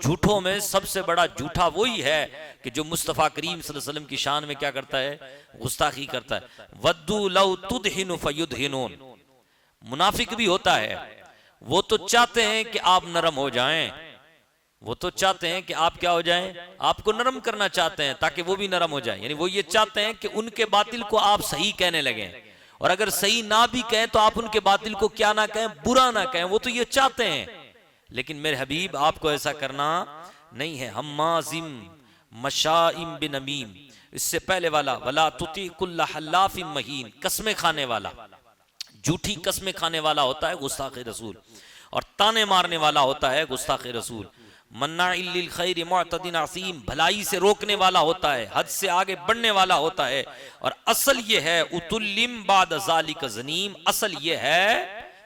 جھوٹوں میں سب سے بڑا جھوٹا وہی ہے کہ جو مصطفیٰ کریم صلی اللہ علیہ وسلم کی شان میں کیا کرتا ہے؟ گستاخی کرتا ہے۔ وَدُّوا لَوْ تُدْهِنُ فَيُدْهِنُونَ، منافق بھی ہوتا ہے، وہ تو چاہتے ہیں کہ آپ نرم ہو جائیں، وہ تو چاہتے ہیں کہ آپ کیا ہو جائیں؟ آپ کو نرم کرنا چاہتے ہیں تاکہ وہ بھی نرم ہو جائیں، یعنی وہ یہ چاہتے ہیں کہ ان کے باطل کو آپ صحیح کہنے لگیں، اور اگر صحیح نہ بھی کہیں تو آپ ان کے باطل کو کیا نہ کہیں؟ برا نہ کہیں، وہ تو یہ چاہتے ہیں۔ لیکن میرے حبیب آپ کو ایسا کرنا نہیں ہے۔ ہمازم مشائم بنمیم، اس سے پہلے والا ولا تطیع کل حلاف مہین، قسمیں کھانے والا، جھوٹی قسمیں کھانے والا ہوتا ہے گستاخ رسول، اور تانے مارنے والا ہوتا ہے گستاخ رسول۔ مناع للخیر معتد عظیم، بھلائی سے روکنے والا ہوتا ہے، حد سے آگے بڑھنے والا ہوتا ہے، اور اصل یہ ہے اتلم بعد ذالک زنیم، اصل یہ ہے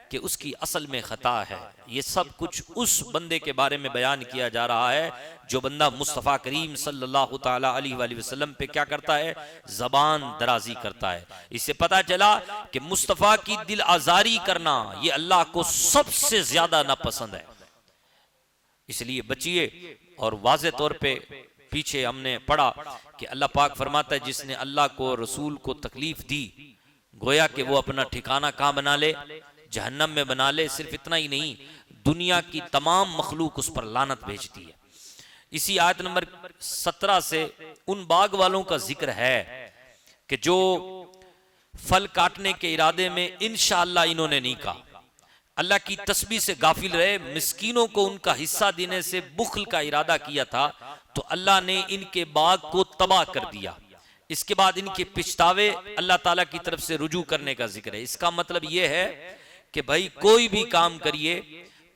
کہ اس کی اصل میں خطا ہے۔ یہ سب کچھ اس بندے کے بارے میں بیان کیا جا رہا ہے جو بندہ مصطفیٰ کریم صلی اللہ تعالی علیہ وآلہ وسلم پہ کیا کرتا ہے؟ زبان درازی کرتا ہے۔ اس سے پتا چلا کہ مصطفیٰ کی دل آزاری کرنا یہ اللہ کو سب سے زیادہ ناپسند ہے، اس لیے بچیے۔ اور واضح طور پہ پیچھے ہم نے پڑھا کہ اللہ پاک فرماتا ہے جس نے اللہ کو رسول کو تکلیف دی گویا کہ وہ اپنا ٹھکانہ کہاں بنا لے؟ جہنم میں بنا لے۔ صرف اتنا ہی نہیں، دنیا کی تمام مخلوق اس پر لعنت بھیجتی ہے۔ اسی آیت نمبر 17 سے ان باغ والوں کا ذکر ہے کہ جو پھل کاٹنے کے ارادے میں انشاءاللہ انہوں نے نہیں کہا، اللہ کی تسبیح سے غافل رہے، مسکینوں کو ان کا حصہ دینے سے بخل کا ارادہ کیا تھا، تو اللہ نے ان کے باغ کو تباہ کر دیا۔ اس کے بعد ان کے پچھتاوے اللہ تعالیٰ کی طرف سے رجوع کرنے کا ذکر ہے۔ اس کا مطلب یہ ہے کہ بھائی کوئی بھی کام کریے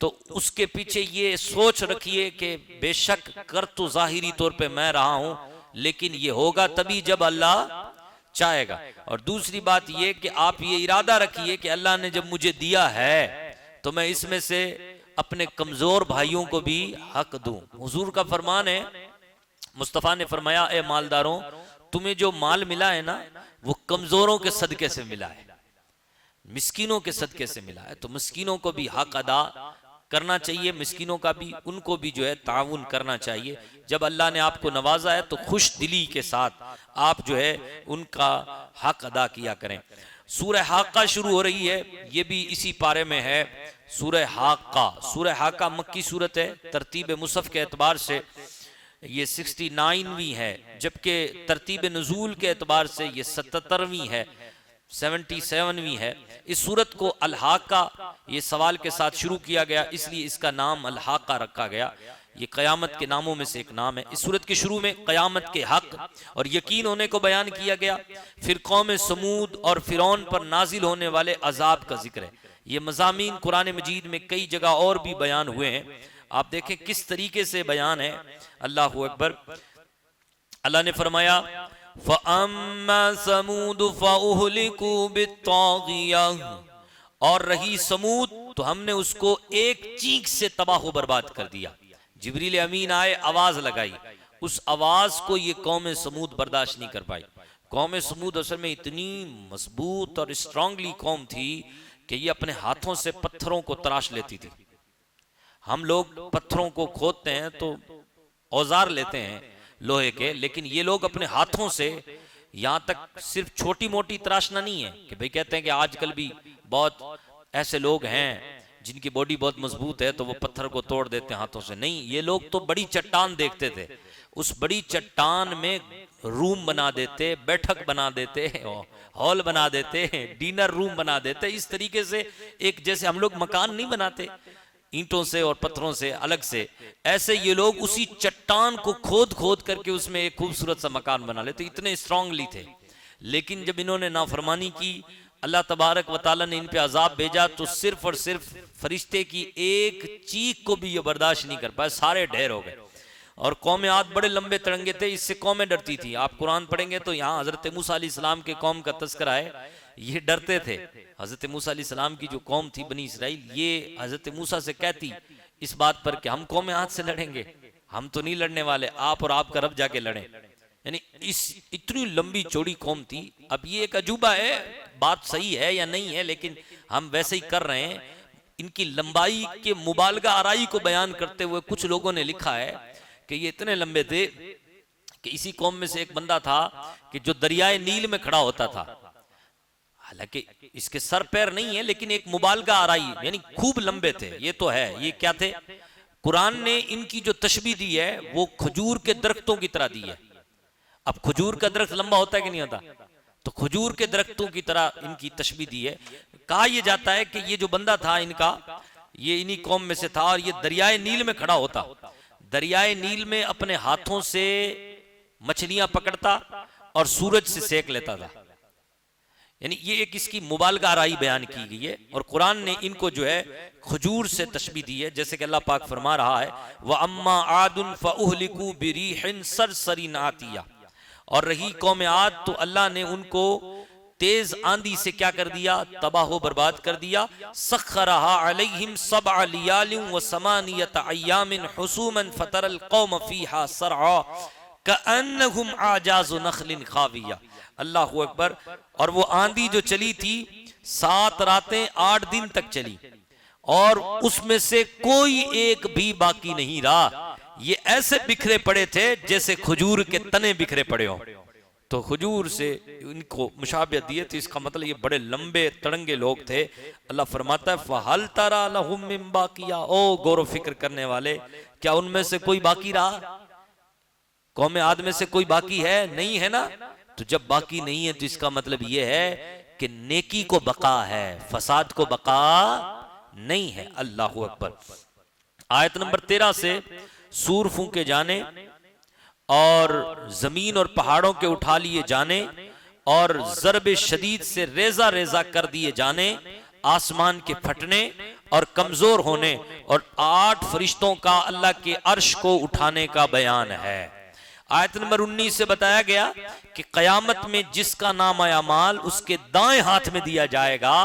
تو اس کے پیچھے یہ سوچ رکھیے کہ بے شک کر تو ظاہری طور پہ میں رہا ہوں، لیکن یہ ہوگا تبھی جب اللہ چاہے گا۔ اور دوسری بات یہ کہ آپ یہ ارادہ رکھیے کہ اللہ نے جب مجھے دیا ہے تو میں اس میں سے اپنے کمزور بھائیوں کو بھی حق دوں۔ حضور کا فرمان ہے، مصطفیٰ نے فرمایا اے مالداروں، تمہیں جو مال ملا ہے نا وہ کمزوروں کے صدقے سے ملا ہے، مسکینوں کے صدقے سے ملا ہے، تو مسکینوں کو بھی حق ادا کرنا چاہیے، مسکینوں کا بھی، ان کو بھی جو ہے تعاون کرنا چاہیے۔ جب اللہ نے آپ کو نوازا ہے تو خوش دلی کے ساتھ آپ جو ہے ان کا حق ادا کیا کریں۔ سورہ حاقہ شروع ہو رہی ہے، یہ بھی اسی پارے میں ہے، سورہ حاقہ۔ سورہ حاقہ مکی سورت ہے، ترتیب مصحف کے اعتبار سے یہ 69ویں ہے، جبکہ ترتیب نزول کے اعتبار سے یہ 77ویں ہے، 77ویں ہے۔ اس سورت کو الحاقہ یہ سوال کے ساتھ شروع کیا گیا، اس لیے اس کا نام الحاقہ رکھا گیا۔ یہ قیامت کے ناموں میں سے ایک نام ہے۔ اس سورت کے شروع میں قیامت کے حق اور یقین ہونے کو بیان کیا گیا، پھر قوم سمود اور فرعون پر نازل ہونے والے عذاب کا ذکر ہے۔ یہ مضامین قرآن مجید میں کئی جگہ اور بھی بیان ہوئے ہیں، آپ دیکھیں کس طریقے سے بیان ہے۔ اللہ اکبر۔ اللہ نے فرمایا فَأَمَّا ثَمُودُ فَأُهْلِكُوا بِالطَّاغِيَةِ، اور رہی سمود تو ہم نے اس کو ایک چیخ سے تباہ و برباد کر دیا۔ جبریل امین آئے، آواز لگائی، اس آواز کو یہ قوم سمود برداشت نہیں کر پائی۔ قوم سمود اصل میں اتنی مضبوط اور اسٹرانگلی قوم تھی کہ یہ اپنے ہاتھوں سے پتھروں کو تراش لیتی تھی۔ ہم لوگ پتھروں کو کھودتے ہیں تو اوزار لیتے ہیں لوہے کے، لیکن یہ لوگ اپنے ہاتھوں سے، یہاں تک صرف چھوٹی موٹی تراشنا نہیں ہے کہ بھئی کہتے ہیں کہ آج کل بھی بہت ایسے لوگ ہیں جن کی باڈی بہت مضبوط ہے تو وہ پتھر کو توڑ دیتے ہیں ہاتھوں سے، نہیں، یہ لوگ تو بڑی چٹان دیکھتے تھے، اس بڑی چٹان میں روم بنا دیتے، بیٹھک بنا دیتے، ہال بنا دیتے، ڈینر روم بنا دیتے۔ اس طریقے سے ایک جیسے ہم لوگ مکان نہیں بناتے اینٹوں سے اور پتھروں سے الگ سے، ایسے یہ لوگ اسی چٹان کو کھود کھود کر کے اس میں ایک خوبصورت سا مکان بنا لیتے، اتنے اسٹرانگلی تھے۔ لیکن جب انہوں نے نافرمانی کی، اللہ تبارک و تعالیٰ نے ان پہ عذاب بھیجا تو صرف اور صرف فرشتے کی ایک چیخ کو بھی یہ برداشت نہیں کر پائے، سارے ڈھیر ہو گئے۔ اور قوم عاد بڑے لمبے ترنگے تھے، اس سے قومیں ڈرتی تھی۔ آپ قرآن پڑھیں گے تو یہاں حضرت موسیٰ علیہ السلام کے قوم کا تذکرہ ہے، یہ ڈرتے تھے۔ حضرت موسیٰ علیہ السلام کی جو قوم تھی بنی اسرائیل، یہ حضرت موسیٰ سے کہتی اس بات پر کہ ہم قوم عاد سے لڑیں گے، ہم تو نہیں لڑنے والے، آپ اور آپ کا رب جا کے لڑیں۔ یعنی اس اتنی لمبی چوڑی قوم تھی۔ اب یہ ایک عجوبہ ہے، بات صحیح ہے یا نہیں ہے، لیکن ہم ویسے ہی کر رہے ہیں۔ ان کی لمبائی کے مبالغہ آرائی کو بیان کرتے ہوئے کچھ لوگوں نے لکھا ہے کہ یہ اتنے لمبے تھے کہ اسی قوم میں سے ایک بندہ تھا کہ جو دریائے نیل میں کھڑا ہوتا تھا، حالانکہ اس کے سر پیر نہیں ہے لیکن ایک مبالغہ آرائی، یعنی خوب لمبے تھے. یہ تو ہے. یہ کیا تھے؟ قرآن نے ان کی جو تشبیہ دی ہے وہ کھجور کے درختوں کی طرح دی ہے. اب کھجور کا درخت لمبا ہوتا ہے کہ نہیں ہوتا؟ تو کھجور کے درختوں کی طرح ان کی تشبیہ دی ہے. کہا یہ جاتا ہے کہ یہ جو بندہ تھا ان کا، یہ انہی قوم میں سے تھا اور یہ دریائے نیل میں کھڑا ہوتا، دریائے نیل میں اپنے ہاتھوں سے مچھلیاں پکڑتا اور سورج سے سیک لیتا تھا. یعنی یہ ایک اس کی مبالغہ آرائی بیان کی گئی ہے، اور قرآن نے ان کو جو ہے کھجور سے تشبیہ دی ہے، جیسے کہ اللہ پاک فرما رہا ہے وَأَمَّا عَادٌ فَأُهْلِكُوا بِرِيحٍ صَرْصَرٍ عَاتِيَةٍ. اور رہی قوم عاد تو اللہ نے ان کو تیز آندھی سے کیا کر دیا؟ تباہ و برباد کر دیا. سَخَّرَهَا عَلَيْهِمْ 7 لَيَالٍ و8 أَيَّامٍ حُسُومًا فَتَرَى الْقَوْمَ فِيهَا سَرْعَىٰ كَأَنَّهُمْ أَعْجَازُ نَخْلٍ خَاوِيَةٍ. اللہ اکبر. اور وہ آندھی جو چلی تھی 7 راتیں 8 دن تک چلی، اور اس میں سے کوئی ایک بھی باقی نہیں رہا. یہ ایسے بکھرے پڑے تھے جیسے کھجور کے تنے بکھرے پڑے ہوں. تو کھجور سے ان کو مشابہت دی تھی. اس کا مطلب یہ بڑے لمبے تڑنگے لوگ تھے. اللہ فرماتا ہے فَهَلْ تَرَى لَهُم مِّن بَاقِيَةٍ. او غور و فکر کرنے والے، کیا ان میں سے کوئی باقی رہا؟ قوم عاد میں سے کوئی باقی ہے؟ نہیں ہے نا. تو جب باقی نہیں ہے تو اس کا مطلب یہ ہے کہ نیکی کو بقا ہے، فساد کو بقا نہیں ہے. اللہ اکبر. آیت نمبر 13 سے سور پھونکے جانے اور زمین اور پہاڑوں کے اٹھا لیے جانے اور ضرب شدید سے ریزہ ریزہ کر دیے جانے، آسمان کے پھٹنے اور کمزور ہونے، اور 8 فرشتوں کا اللہ کے عرش کو اٹھانے کا بیان ہے. آیت نمبر 19 سے بتایا گیا کہ قیامت میں جس کا نام اعمال اس کے دائیں ہاتھ میں دیا جائے گا،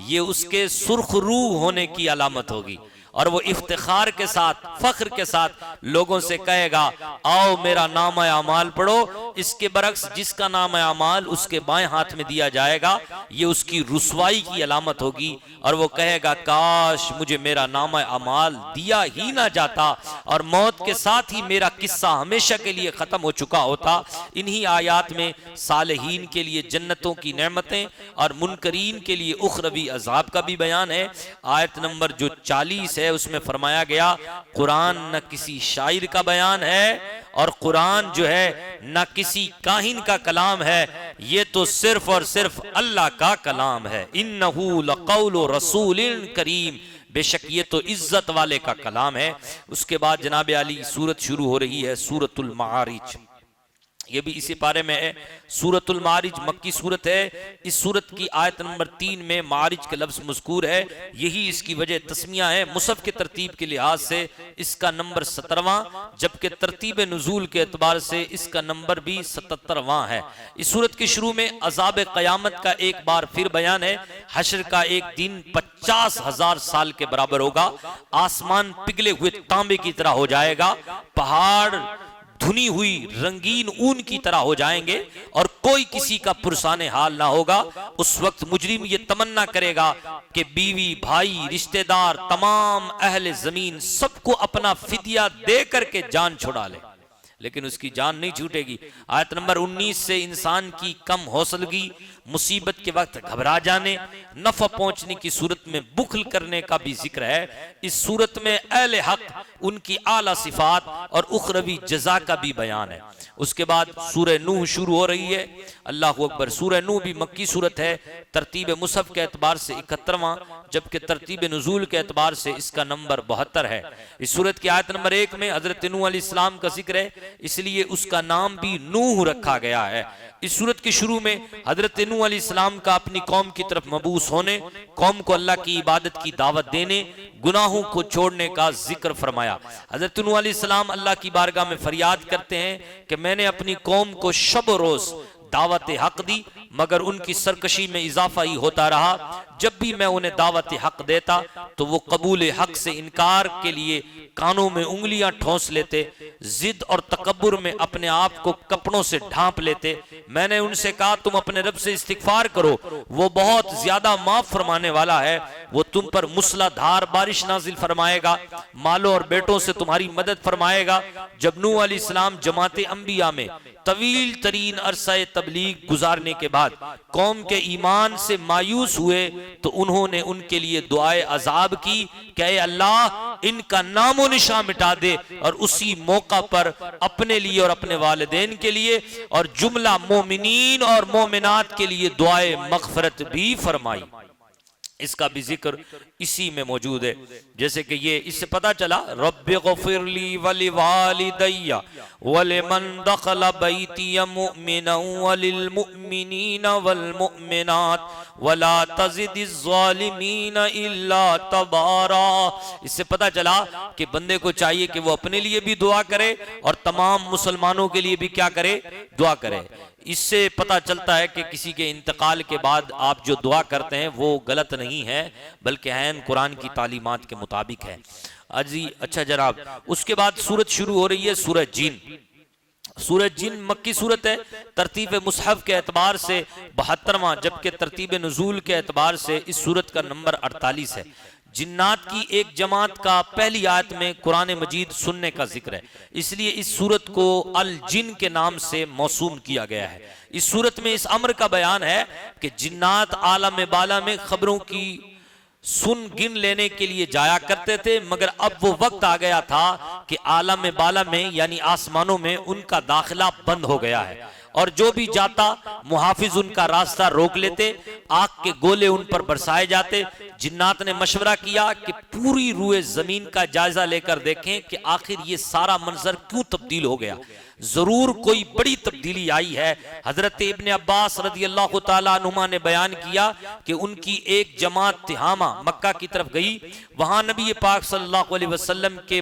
یہ اس کے سرخ روح ہونے کی علامت ہوگی، اور وہ افتخار کے ساتھ، فخر کے ساتھ لوگوں سے کہے گا آؤ میرا نام اعمال پڑھو. اس کے برعکس جس کا نام اعمال اس کے بائیں ہاتھ میں دیا جائے گا، یہ اس کی رسوائی کی علامت ہوگی، اور وہ کہے گا کاش مجھے میرا نام اعمال دیا ہی نہ جاتا اور موت کے ساتھ ہی میرا قصہ ہمیشہ کے لیے ختم ہو چکا ہوتا. انہی آیات میں صالحین کے لیے جنتوں کی نعمتیں اور منکرین کے لیے اخروی عذاب کا بھی بیان ہے. آیت نمبر جو 40 ہے اس میں فرمایا گیا قرآن نہ کسی شاعر کا بیان ہے، اور قرآن جو ہے نہ کسی کاہن کا کلام ہے، یہ تو صرف اور صرف اللہ کا کلام ہے. انہو لقول رسول کریم. بے شک یہ تو عزت والے کا کلام ہے. اس کے بعد جناب علی سورت شروع ہو رہی ہے، سورت المعارج. یہ بھی اسی پارے میں ہے. سورت المعارج مکی سورت ہے. اس سورت کی آیت نمبر 3 میں معارج کا لفظ مذکور ہے. یہی اس کی وجہ تسمیہ ہے. مصحف کے ترتیب کے لحاظ سے اس کا نمبر 17واں، جبکہ ترتیب نزول کے اعتبار سے اس کا نمبر بھی 77واں ہے. اس سورت کے شروع میں عذاب قیامت کا ایک بار پھر بیان ہے. حشر کا ایک دن 50,000 سال کے برابر ہوگا. آسمان پگھلے ہوئے تانبے کی طرح ہو جائے گا، پہاڑ دھنی ہوئی رنگین اون کی طرح ہو جائیں گے، اور کوئی کسی کا پرسان حال نہ ہوگا. اس وقت مجرم یہ تمنا کرے گا کہ بیوی، بھائی، رشتہ دار، تمام اہل زمین سب کو اپنا فدیہ دے کر کے جان چھڑا لے، لیکن اس کی جان نہیں چھوٹے گی. آیت نمبر 19 سے انسان کی کم حوصلگی، مصیبت کے وقت گھبرا جانے، نفع پہنچنے کی صورت میں بخل کرنے کا بھی ذکر ہے. اس صورت میں اہل حق، ان کی اعلیٰ صفات اور اخروی جزا کا بھی بیان ہے. اس کے بعد سورہ نوح شروع ہو رہی ہے. اللہ اکبر. سورہ نوح بھی مکی صورت ہے. ترتیب مصحف کے اعتبار سے 71واں، جبکہ ترتیب نزول کے اعتبار سے اس کا نمبر 72 ہے. اس سورت کی آیت نمبر 1 میں حضرت نوح علیہ السلام کا ذکر ہے، اس لیے اس کا نام بھی نوح رکھا گیا ہے. اس سورت کے شروع میں حضرت نوح علیہ السلام کا اپنی قوم کی طرف مبعوث ہونے، قوم کو اللہ کی عبادت کی دعوت دینے، گناہوں کو چھوڑنے کا ذکر فرمایا. حضرت نوح علیہ السلام اللہ کی بارگاہ میں فریاد کرتے ہیں کہ میں نے اپنی قوم کو شب و روز دعوت حق دی، مگر ان کی سرکشی میں اضافہ ہی ہوتا رہا. جب بھی میں انہیں دعوت حق دیتا تو وہ قبول حق سے انکار کے لیے کانوں میں انگلیاں ٹھونس لیتے. ضد اور تکبر میں اپنے آپ کو کپڑوں سے ڈھانپ لیتے۔ میں نے ان سے کہا تم اپنے رب سے استغفار کرو، وہ بہت زیادہ معاف فرمانے والا ہے، وہ تم پر موسلا دھار بارش نازل فرمائے گا، مالوں اور بیٹوں سے تمہاری مدد فرمائے گا۔ جب نوح علیہ السلام جماعت انبیاء میں طویل ترین عرصہ تبلیغ گزارنے کے بعد قوم کے ایمان سے مایوس ہوئے تو انہوں نے ان کے لیے دعائے عذاب کی کہ اے اللہ ان کا نام و نشان مٹا دے، اور اسی موقع پر اپنے لیے اور اپنے والدین کے لیے اور جملہ مومنین اور مومنات کے لیے دعائے مغفرت بھی فرمائی۔ اس کا بھی ذکر اسی میں موجود ہے، جیسے کہ یہ اس سے پتا چلا رب غفر لی ولوالدی ولمن دخل بیتی مؤمنا وللمؤمنین والمؤمنات ولا تزد الظالمین الا تبارا۔ اس سے پتا چلا کہ بندے کو چاہیے کہ وہ اپنے لیے بھی دعا کرے اور تمام مسلمانوں کے لیے بھی کیا کرے؟ دعا کرے۔ اس سے پتا چلتا ہے کہ کسی کے انتقال کے بعد آپ جو دعا کرتے ہیں وہ غلط نہیں ہے، بلکہ عین قرآن کی تعلیمات کے مطابق ہے۔ اچھا جناب، اس کے بعد سورت شروع ہو رہی ہے سورہ جن۔ سورہ جن مکی سورت ہے، ترتیب مصحف کے اعتبار سے 72واں، جبکہ ترتیب نزول کے اعتبار سے اس سورت کا نمبر 48 ہے۔ جنات کی ایک جماعت کا پہلی آیت میں قرآن مجید سننے کا ذکر ہے، اس لیے اس سورت کو الجن کے نام سے موسوم کیا گیا ہے۔ اس سورت میں اس امر کا بیان ہے کہ جنات عالم بالا میں خبروں کی سن گن لینے کے لیے جایا کرتے تھے، مگر اب وہ وقت آ گیا تھا کہ عالم بالا میں یعنی آسمانوں میں ان کا داخلہ بند ہو گیا ہے، اور جو بھی جاتا محافظ ان کا راستہ روک لیتے، آگ کے گولے ان پر برسائے جاتے۔ جنات نے مشورہ کیا کہ پوری روئے زمین کا جائزہ لے کر دیکھیں کہ آخر یہ سارا منظر کیوں تبدیل ہو گیا، ضرور کوئی بڑی تبدیلی آئی ہے۔ حضرت ابن عباس رضی اللہ تعالیٰ عنہما نے بیان کیا کہ ان کی ایک جماعت تہامہ مکہ کی طرف گئی، وہاں نبی پاک صلی اللہ علیہ وسلم کے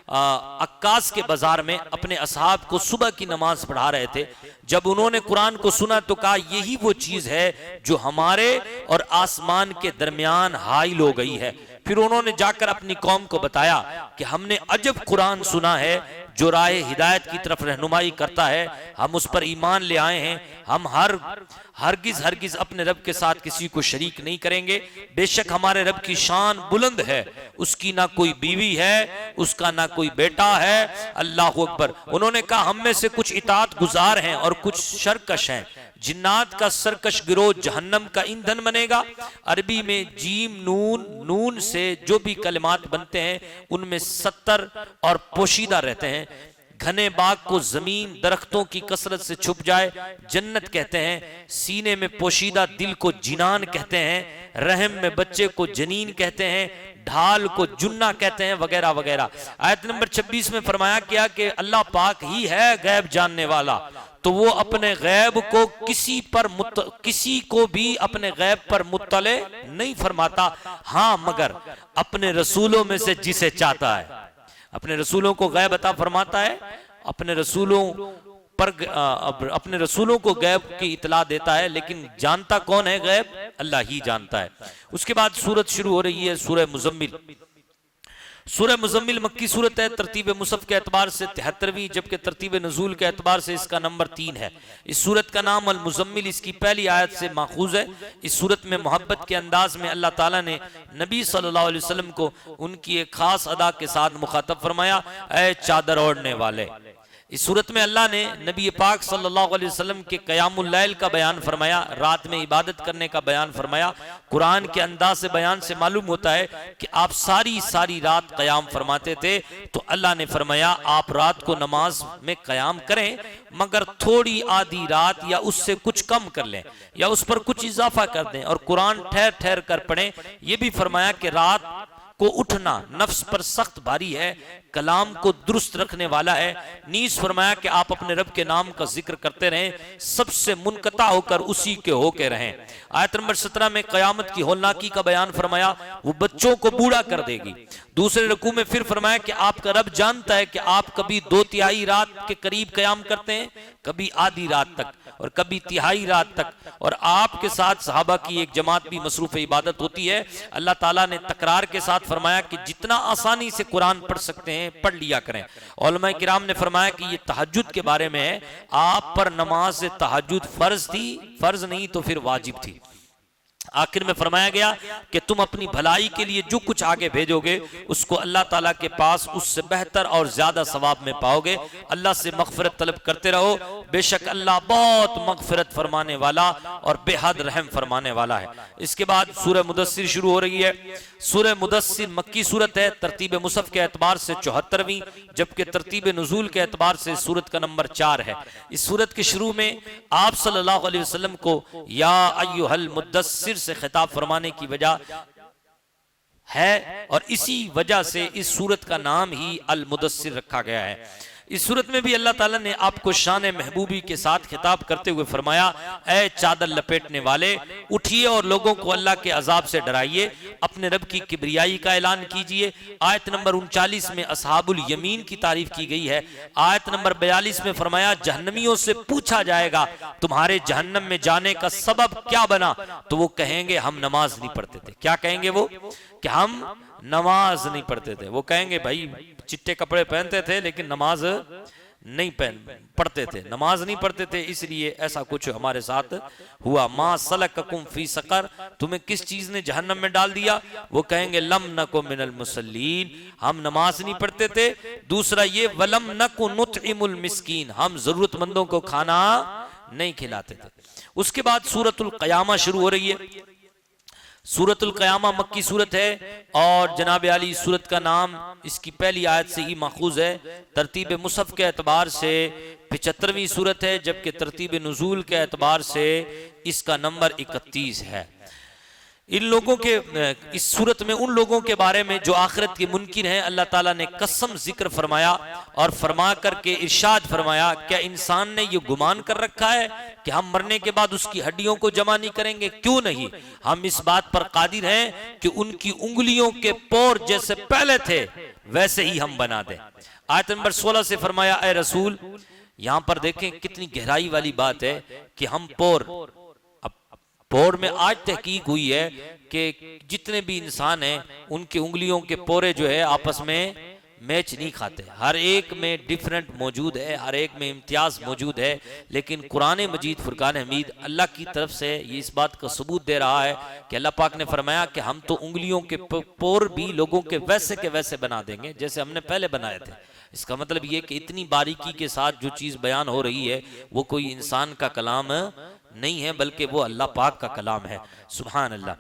عکاس کے بازار میں اپنے اصحاب کو صبح کی نماز پڑھا رہے تھے۔ جب انہوں نے قرآن کو سنا تو کہا یہی وہ چیز ہے جو ہمارے اور آسمان کے درمیان حائل ہو گئی ہے۔ پھر انہوں نے جا کر اپنی قوم کو بتایا کہ ہم نے عجب قرآن سنا ہے جو راہ ہدایت کی طرف رہنمائی کرتا ہے، ہم اس پر ایمان لے آئے ہیں، ہم ہرگز اپنے رب کے ساتھ کسی کو شریک نہیں کریں گے، بے شک ہمارے رب کی شان بلند ہے، اس کی نہ کوئی بیوی ہے، اس کا نہ کوئی بیٹا ہے، اللہ اکبر۔ انہوں نے کہا ہم میں سے کچھ اطاعت گزار ہیں اور کچھ شرکش ہیں۔ جنات کا سرکش گروہ جہنم کا ایندھن بنے گا۔ عربی میں جیم نون سے جو بھی کلمات بنتے ہیں ان میں 70 اور پوشیدہ رہتے ہیں۔ گھنے باغ کو زمین درختوں کی کثرت سے چھپ جائے جنت کہتے ہیں، سینے میں پوشیدہ دل کو جنان کہتے ہیں، رحم میں بچے کو جنین کہتے ہیں، ڈھال کو جنہ کہتے ہیں، وغیرہ وغیرہ۔ آیت نمبر 26 میں فرمایا کیا کہ اللہ پاک ہی ہے غیب جاننے والا، تو وہ اپنے غیب کو کسی کو بھی اپنے غیب پر مطلع نہیں فرماتا، ہاں مگر اپنے رسولوں میں سے جسے چاہتا ہے۔ اپنے رسولوں کو غیب عطا فرماتا ہے، اپنے رسولوں کو غیب کی اطلاع دیتا ہے، لیکن جانتا کون ہے غیب؟ اللہ ہی جانتا ہے۔ اس کے بعد سورت شروع ہو رہی ہے سورہ مزمل۔ سورہ مزمل مکی سورت ہے، ترتیب مصحف کے اعتبار سے 73ویں، جبکہ ترتیب نزول کے اعتبار سے اس کا نمبر 3 ہے۔ اس سورت کا نام المزمل اس کی پہلی آیت سے ماخوذ ہے۔ اس سورت میں محبت کے انداز میں اللہ تعالیٰ نے نبی صلی اللہ علیہ وسلم کو ان کی ایک خاص ادا کے ساتھ مخاطب فرمایا، اے چادر اوڑھنے والے۔ اس صورت میں اللہ نے نبی پاک صلی اللہ علیہ وسلم کے قیام اللیل کا بیان فرمایا، رات میں عبادت کرنے کا بیان فرمایا۔ قرآن کے انداز سے بیان سے معلوم ہوتا ہے کہ آپ ساری رات قیام فرماتے تھے، تو اللہ نے فرمایا آپ رات کو نماز میں قیام کریں، مگر تھوڑی آدھی رات یا اس سے کچھ کم کر لیں یا اس پر کچھ اضافہ کر دیں، اور قرآن ٹھہر کر پڑھیں۔ یہ بھی فرمایا کہ رات کو اٹھنا نفس پر سخت بھاری ہے، کلام کو درست رکھنے والا ہے۔ نیز فرمایا کہ آپ اپنے رب کے نام کا ذکر کرتے رہیں، سب سے منقطع ہو کر اسی کے ہو کے رہیں۔ آیت نمبر 17 میں قیامت کی ہولناکی کا بیان فرمایا، وہ بچوں کو بوڑھا کر دے گی۔ دوسرے رکوع میں پھر فرمایا کہ آپ کا رب جانتا ہے کہ آپ کبھی 2/3 رات کے قریب قیام کرتے ہیں، کبھی آدھی رات تک۔ اور کبھی تہائی رات تک، اور آپ کے ساتھ صحابہ کی ایک جماعت بھی مصروف عبادت ہوتی ہے۔ اللہ تعالیٰ نے تکرار کے ساتھ فرمایا کہ جتنا آسانی سے قرآن پڑھ سکتے ہیں پڑھ لیا کریں۔ علماء کرام نے فرمایا کہ یہ تہجد کے بارے میں ہے، آپ پر نماز تہجد فرض تھی، فرض نہیں تو پھر واجب تھی۔ آخر میں فرمایا گیا کہ تم اپنی بھلائی کے لیے جو کچھ آگے بھیجو گے اس کو اللہ تعالیٰ کے پاس اس سے بہتر اور زیادہ ثواب میں پاؤ گے۔ اللہ سے مغفرت طلب کرتے رہو، بے شک اللہ بہت مغفرت فرمانے والا اور بے حد رحم فرمانے والا ہے۔ اس کے بعد سورہ مدثر شروع ہو رہی ہے۔ سورہ مدثر مکی صورت ہے، ترتیب مصحف کے اعتبار سے 74ویں، جبکہ ترتیب نزول کے اعتبار سے سورت کا نمبر 4 ہے۔ اس سورت کے شروع میں آپ صلی اللہ علیہ وسلم کو یا ایھا المدثر سے خطاب فرمانے کی وجہ ہے، اور اسی وجہ سے اس سورت کا نام ہی المدثر رکھا گیا ہے۔ اس سورت میں بھی اللہ تعالیٰ نے آپ کو شان محبوبی کے ساتھ خطاب کرتے ہوئے فرمایا، اے چادر لپیٹنے والے، اٹھیے اور لوگوں کو اللہ کے عذاب سے ڈرائیے، اپنے رب کی کبریائی کا اعلان کیجئے۔ آیت نمبر 39 میں اصحاب الیمین کی تعریف کی گئی ہے۔ آیت نمبر 42 میں فرمایا، جہنمیوں سے پوچھا جائے گا تمہارے جہنم میں جانے کا سبب کیا بنا، تو وہ کہیں گے ہم نماز نہیں پڑھتے تھے۔ کیا کہیں گے وہ؟ کہ ہم نماز نہیں پڑھتے تھے۔ وہ کہیں گے بھائی چٹے کپڑے پہنتے تھے لیکن نماز نہیں پڑھتے تھے، نماز نہیں پڑھتے تھے، اس لیے ایسا کچھ ہمارے ساتھ ہوا۔ ما سلککم فی سقر، تمہیں کس چیز نے جہنم میں ڈال دیا؟ وہ کہیں گے لم نکو من المصلین، ہم نماز نہیں پڑھتے تھے۔ دوسرا یہ ولم نکو نطعم المسکین، ہم ضرورت مندوں کو کھانا نہیں کھلاتے تھے۔ اس کے بعد سورۃ القیامہ شروع ہو رہی ہے۔ سورۃ القیامہ مکی سورت ہے، اور جناب علی سورت کا نام اس کی پہلی آیت سے ہی ماخوذ ہے۔ ترتیب مصحف کے اعتبار سے 75ویں سورت ہے، جبکہ ترتیب نزول کے اعتبار سے اس کا نمبر 31 ہے۔ ان لوگوں کے اس صورت میں ان لوگوں کے بارے میں جو آخرت کے منکر ہیں اللہ تعالیٰ نے قسم ذکر فرمایا، اور فرما کر کے ارشاد فرمایا، کیا انسان نے یہ گمان کر رکھا ہے کہ ہم مرنے کے بعد اس کی ہڈیوں کو جمع نہیں کریں گے؟ کیوں نہیں، ہم اس بات پر قادر ہیں کہ ان کی انگلیوں کے پور جیسے پہلے تھے ویسے ہی ہم بنا دیں۔ آیت نمبر 16 سے فرمایا، اے رسول، یہاں پر دیکھیں کتنی گہرائی والی بات ہے کہ ہم پور میں آج تحقیق ہوئی ہے کہ جتنے بھی انسان ہیں ان کے انگلیوں کے پورے جو ہے آپس میں میچ نہیں کھاتے، ہر ایک میں ڈیفرنٹ موجود ہے، ہر ایک میں امتیاز موجود ہے، لیکن قرآن مجید فرقان حمید اللہ کی طرف سے یہ اس بات کا ثبوت دے رہا ہے کہ اللہ پاک نے فرمایا کہ ہم تو انگلیوں کے پور بھی لوگوں کے ویسے بنا دیں گے جیسے ہم نے پہلے بنائے تھے۔ اس کا مطلب یہ کہ اتنی باریکی کے ساتھ جو چیز بیان ہو رہی ہے وہ کوئی انسان کا کلام نہیں ہے بلکہ وہ اللہ پاک کا کلام ہے، سبحان اللہ۔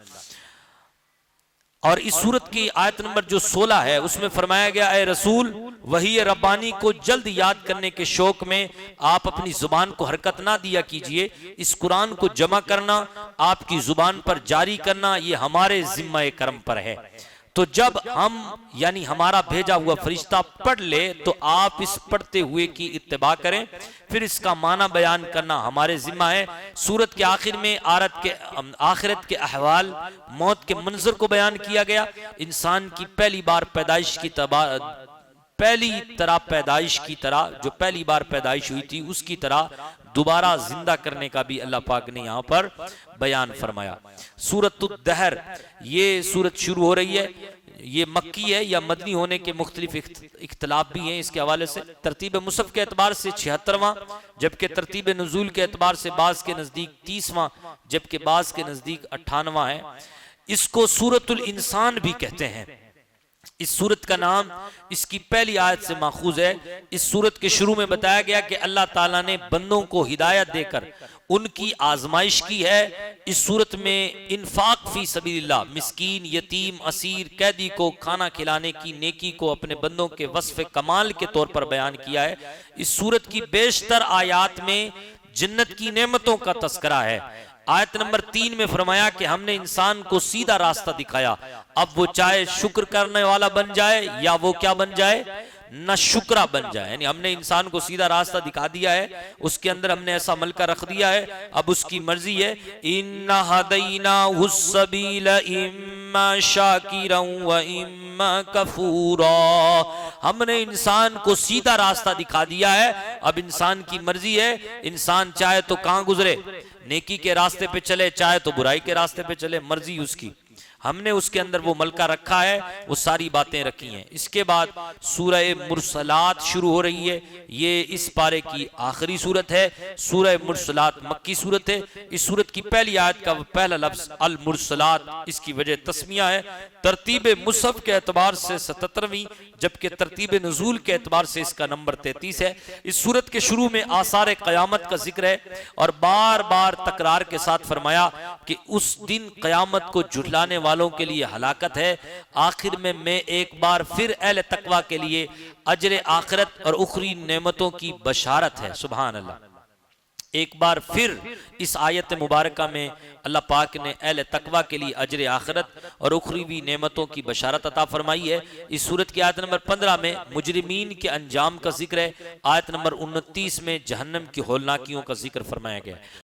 اور اس سورت کی آیت نمبر جو 16 ہے اس میں فرمایا گیا، اے رسول، وحی ربانی کو جلد یاد کرنے کے شوق میں آپ اپنی زبان کو حرکت نہ دیا کیجئے، اس قرآن کو جمع کرنا، آپ کی زبان پر جاری کرنا یہ ہمارے ذمہ کرم پر ہے۔ تو جب ہم یعنی ہمارا بھیجا ہوا فرشتہ پڑھ لے تو آپ اس پڑھتے ہوئے کی اتباع کریں، پھر اس کا معنی بیان کرنا ہمارے ذمہ ہے۔ سورت کے آخر میں آخرت کے احوال، موت کے منظر کو بیان کیا گیا، انسان کی پہلی بار پیدائش کی طرح جو پہلی بار پیدائش ہوئی تھی اس کی طرح دوبارہ زندہ کرنے کا بھی اللہ پاک نے یہاں پر بیان فرمایا۔ سورۃ الدہر یہ سورت شروع ہو رہی ہے، یہ مکی ہے یا مدنی ہونے کے مختلف اختلاف بھی ہیں اس کے حوالے سے۔ ترتیب مصحف کے اعتبار سے 76واں، جبکہ ترتیب نزول کے اعتبار سے بعض کے نزدیک 30واں، جبکہ بعض کے نزدیک 58واں ہے۔ اس کو سورۃ الانسان بھی کہتے ہیں۔ اس سورت کا نام اس کی پہلی آیت سے ماخوذ ہے۔ اس سورت کے شروع میں بتایا گیا کہ اللہ تعالیٰ نے بندوں کو ہدایت دے کر ان کی آزمائش کی ہے۔ اس سورت میں انفاق فی سبیل اللہ، مسکین، یتیم، اسیر، قیدی کو کھانا کھلانے کی نیکی کو اپنے بندوں کے وصف کمال کے طور پر بیان کیا ہے۔ اس سورت کی بیشتر آیات میں جنت کی نعمتوں کا تذکرہ ہے۔ آیت نمبر 3 میں فرمایا کہ ہم نے انسان کو سیدھا راستہ دکھایا، اب وہ چاہے شکر کرنے والا بن جائے یا وہ کیا بن جائے، نہ شکرہ بن جائے۔ یعنی ہم نے انسان کو سیدھا راستہ دکھا دیا ہے، اس کے اندر ہم نے ایسا ملکہ رکھ دیا ہے، اب اس کی مرضی ہے۔ اِنَّ هَدَيْنَاهُ السَّبِيلَ إِمَّا شَاكِرًا وَإِمَّا کفورا، ہم نے انسان کو سیدھا راستہ دکھا دیا ہے، اب انسان کی مرضی ہے، انسان چاہے تو کہاں گزرے، نیکی کے راستے پہ چلے، چاہے تو برائی کے راستے پہ چلے، مرضی اس کی۔ ہم نے اس کے اندر وہ ملکہ رکھا ہے، وہ ساری باتیں رکھی ہیں۔ اس کے بعد سورہ مرسلات شروع ہو رہی ہے، یہ اس پارے کی آخری سورت ہے۔ سورہ مرسلات مکی سورت ہے۔ اس سورت کی پہلی آیت کا پہلا لفظ المرسلات، اس کی وجہ تسمیہ ہے۔ ترتیب مصحف کے اعتبار سے 77ویں، جبکہ ترتیب نزول کے اعتبار سے اس کا نمبر 33 ہے۔ اس سورت کے شروع میں آثار قیامت کا ذکر ہے، اور بار بار تکرار کے ساتھ فرمایا کہ اس دن قیامت کو جھٹلانے والوں کے لیے ہلاکت ہے۔ آخر میں ایک بار پھر اہل تقوی کے لیے اجر آخرت اور اخری نعمتوں کی بشارت ہے۔ سبحان اللہ۔ ایک بار پھر اس آیت مبارکہ میں اللہ پاک نے اہل تقوی کے لیے اجر آخرت اور اخروی نعمتوں کی بشارت عطا فرمائی ہے۔ اس سورت کی آیت نمبر 15 میں مجرمین کے انجام کا ذکر ہے۔ آیت نمبر 29 میں جہنم کی ہولناکیوں کا ذکر فرمایا گیا ہے۔